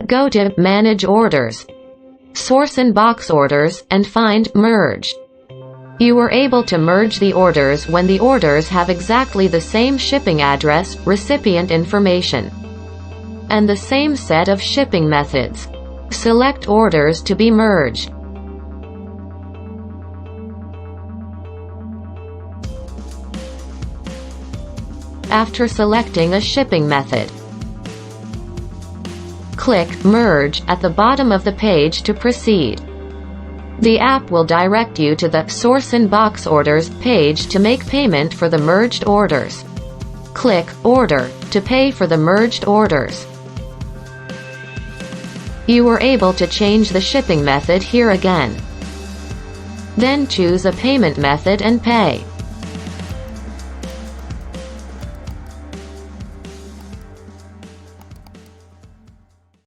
Go to Manage Orders, SourcinboX Orders, and find Merge. You were able to merge the orders when the orders have exactly the same shipping address, recipient information, and the same set of shipping methods. Select orders to be merged. After selecting a shipping method, click Merge at the bottom of the page to proceed. The app will direct you to the SourcinboX Orders page to make payment for the merged orders. Click Order to pay for the merged orders. You were able to change the shipping method here again. Then choose a payment method and pay.